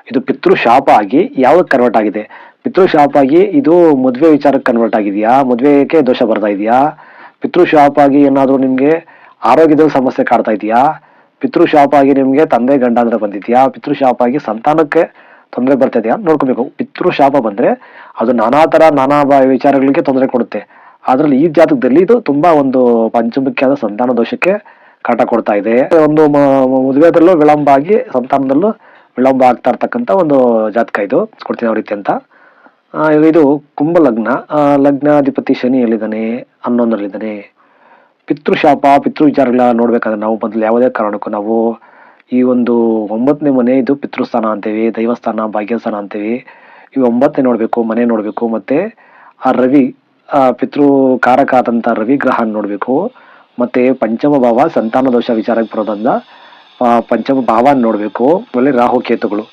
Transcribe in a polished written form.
ಇದು ಪಿತೃಶಾಪ ಆಗಿ ಯಾವ್ದಕ್ಕೆ ಕನ್ವರ್ಟ್ ಆಗಿದೆ? ಪಿತೃಶಾಪ ಆಗಿ ಇದು ಮದುವೆ ವಿಚಾರಕ್ಕೆ ಕನ್ವರ್ಟ್ ಆಗಿದೆಯಾ? ಮದುವೆಗೆ ದೋಷ ಬರ್ತಾ ಇದೆಯಾ? ಪಿತೃಶಾಪ ಆಗಿ ಏನಾದರೂ ನಿಮಗೆ ಆರೋಗ್ಯದ ಸಮಸ್ಯೆ ಕಾಡ್ತಾ ಇದೆಯಾ? ಪಿತೃಶಾಪ ಆಗಿ ನಿಮಗೆ ತಂದೆ ಗಂಡಾಂತರ ಬಂದಿದೆಯಾ? ಪಿತೃಶಾಪ ಆಗಿ ಸಂತಾನಕ್ಕೆ ತೊಂದರೆ ಬರ್ತಾ ಇದೆಯಾ ನೋಡ್ಕೋಬೇಕು. ಪಿತೃಶಾಪ ಬಂದ್ರೆ ಅದು ನಾನಾ ವಿಚಾರಗಳಿಗೆ ತೊಂದರೆ ಕೊಡುತ್ತೆ. ಅದ್ರಲ್ಲಿ ಈ ಜಾತಕದಲ್ಲಿ ಇದು ತುಂಬಾ ಒಂದು ಪಂಚಮುಖ್ಯಾದ ಸಂತಾನ ದೋಷಕ್ಕೆ ಕಾಟ ಕೊಡ್ತಾ ಇದೆ. ಒಂದು ಮದುವೆದಲ್ಲೂ ವಿಳಂಬ ಆಗಿ ಸಂತಾನದಲ್ಲೂ ವಿಳಂಬ ಆಗ್ತಾ ಇರ್ತಕ್ಕಂಥ ಒಂದು ಜಾತಕ ಇದು. ಕೊಡ್ತೀನಿ ಯಾವ ರೀತಿ ಅಂತ. ಇದು ಕುಂಭ ಲಗ್ನ. ಲಗ್ನಾಧಿಪತಿ ಶನಿ ಎಲ್ಲಿದ್ದಾನೆ? 11ರಲ್ಲಿದ್ದಾನೆ. ಪಿತೃಶಾಪ ಪಿತೃ ವಿಚಾರಗಳ ನೋಡ್ಬೇಕಾದ್ರೆ ನಾವು ಮೊದಲು ಯಾವುದೇ ಕಾರಣಕ್ಕೂ ನಾವು ಈ ಒಂದು 9ನೇ ಮನೆ ಇದು ಪಿತೃಸ್ಥಾನ ಅಂತೀವಿ, ದೈವಸ್ಥಾನ, ಭಾಗ್ಯಸ್ಥಾನ ಅಂತೀವಿ. ಈ 9ನೇ ನೋಡ್ಬೇಕು, ಮನೆ ನೋಡ್ಬೇಕು. ಮತ್ತೆ ಆ ರವಿ ಪಿತೃ ಕಾರಕ ಆದಂತ ರವಿ ಗ್ರಹ ನೋಡ್ಬೇಕು. ಮತ್ತೆ ಪಂಚಮ ಭಾವ ಸಂತಾನ ದೋಷ ವಿಚಾರಕ್ಕೆ ಬರೋದ್ರಿಂದ ಪಂಚಮ ಭಾವ ನೋಡ್ಬೇಕು. ಆಮೇಲೆ ರಾಹು ಕೇತುಗಳು